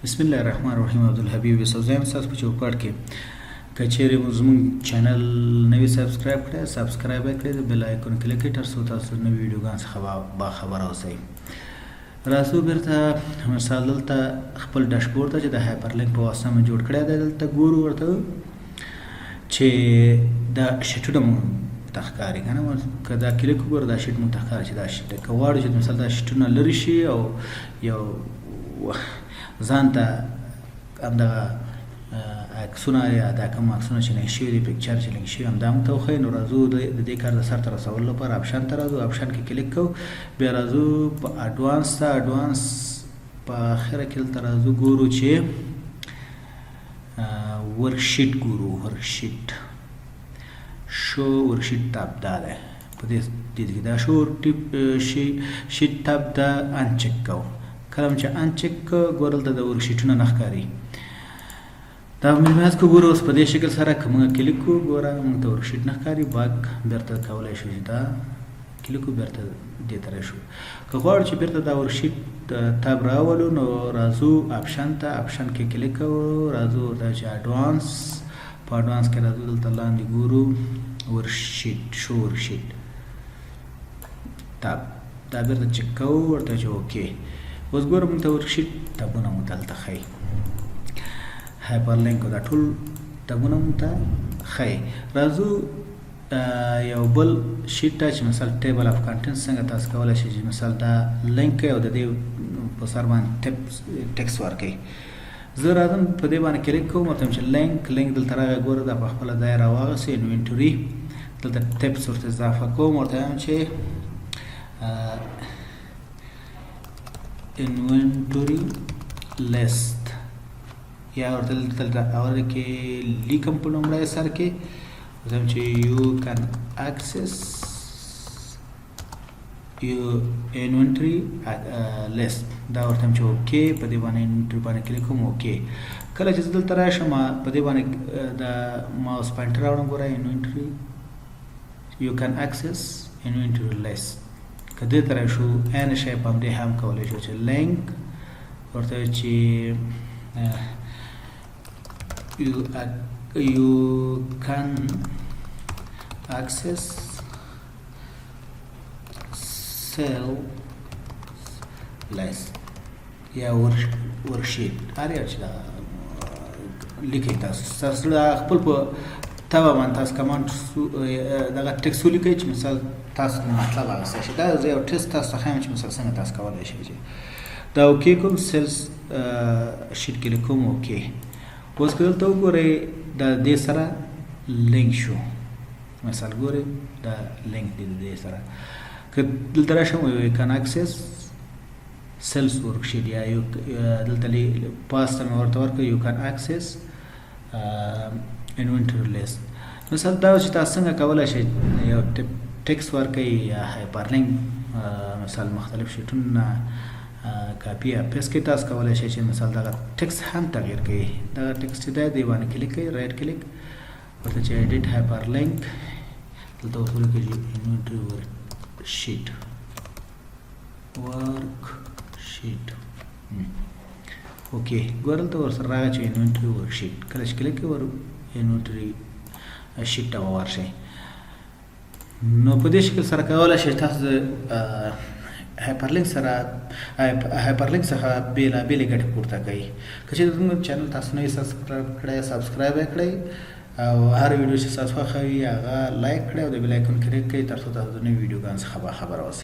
بسم الله الرحمن الرحیم. عبدالحبیب یوسفزایم ستاسو په چوکاټ کې که چیرې مو زموږ چینل نوی سبسکرایب کړئ سبسکرایب یې کړئ د بیل آیکون کلیک کړئ تر څو تاسو نوي ویډیوګان څخه باخبره اوسئ. راځو بیرته مثال دلته خپل ډاشبورډ ته چې د هایپرلینک په واسطه مې جوړ کړی دی دلته ګورو ورته چې دا شیټونه مو ته ښکاري که نه که دا کلیک وګورو دا شیټ مو ته ښکاري چې دا شیټ دی. که غواړو چې مثلا دا شیټونه لرې شي او یو ځان ته همدغه عکسونه یا دا کوم عکسونه چې لینک شوي دي پکچر چې لینک شوي همدا موږ ته وښیي. نو راځو د دې کار د سرته رسولو لپاره آپشن ته راځو، آپشن کې کلیک کوو، بیا راځو په اډوانس ته، اډوانس په اخره کې دلته راځو ګورو چې ورکشیټ ګورو، ورکشیټ شو ورکشیټ تاب دا دی په دې کې دا شو شیټ تاب دا انچک کوو. کله چې انچک ګورو دلته د ورکشیټونه نه ښکاري. دا ملمحظ کو ګورو اوس په دې شکل سره که موږ کلیک کوو ګوره موږ ته ورکشیټ نه ښکاري. باک بیرته کولی شو چې دا کلیک کوو بیرته دې ته راشو. که غواړو چې بیرته دا ورکشیټ تاب راولو نو راځو آپشن ته، آپشن کې کلیک کوو، راځو دا چې اډوانس، په اډوانس کې راځو دلته لاندې ګورو ورکشیټ شو ورکشیټ تاب دا بیرته چک کوو ورته چې اوکې. اوس ګوره موږ ته ورکشیټ تابونه مو دلته ښیي، هایپرلینک دا ټول تابونه مو ته ښیي. راځو یو بل شیټ ته چې مثلا ټیبل اف کانټینټ څنګه تاسو کولی شئ چې مثلا دا لینک کوي او د دې په سر باندې ټیکس ورکوي. زه راځم په دې باندې کلیک کوم ورته چې لینک دلته راغی ګوره دا په خپله ځای راواغسي. انوینټري دلته ټیپس ورته اضافه کوم ورته وایم چې انوینټري لیست یا ورته دلته اول کې لیکم په لومړی سر کې وایم چې یو کان اکسس یو انوینټري لیست دا ورته وایم چې اوکې. په دې باندې انوینټري باندې کلیک کوم اوکې. کله چې زه دلته راشم په دې باندې د ماوس پوینټر راوړم ګوره انوینټري یو کان اکسس انوینټري لیست. که دې ته راشو عین شی په همدې هم کولی شو چې لینک ورته چې you can access cell list یا ورکشیټ هر یو چې دا لیکئ تاسو خپل په تبه باندې تاسو کمانډ دغه ټکس ولیکئ چې مثال تاسو مطلب هغسې شي. دا زه یو ټیسټ تاسو ته ښیم چې مثال څنګه تاسو کولی شئ چې دا اوکې کوم سیلز شیټ کلیک کوم اوکې. اوس که دلته وګورئ دا دې سره لینک شو مثال ګورئ دا لینک دی د دې سره. که دلته راشم یو کان اکسس سیلز ورکشیټ یا یو دلته پاس ته مې ورته ورکړه یو کان اکسس انوینټري لیست. مثال دا چې تاسو څنګه کولی شئ یو ټکس ورکئ یا هایپرلینک مثال مختلف شیټونه کاپی یا پیسټ کې تاسو کولی شئ چې مثال دغه ټکس هم تغییر کړئ. دغه ټکس چې دی دې باندې کلیک کړئ، رایټ کلیک ورته چې ایډیټ هایپرلینک دلته ورته ولیکئ چې انوینټري ورکشیټ اوکې. ګوره دلته ورسره راغی چې انوینټري ورکشیټ. کله چې کلیک کړئ انوینټري شیټ ته ورشئ. نو په دې شکل سره کولی شئ تاسو هایپرلینک څخه بېلابېلې ګټې پورته کوي. که چېرې زموږ چینل تاسو نه یې سبسکرایب کړی سبسکرایب یې کړئ او هر ویډیو چې تاسو خوښوي هغه لایک کړئ او د بیل آیکون کلیک کړئ تر څو تاسو د نوي ویډیوګانو څخه باخبره اوسئ.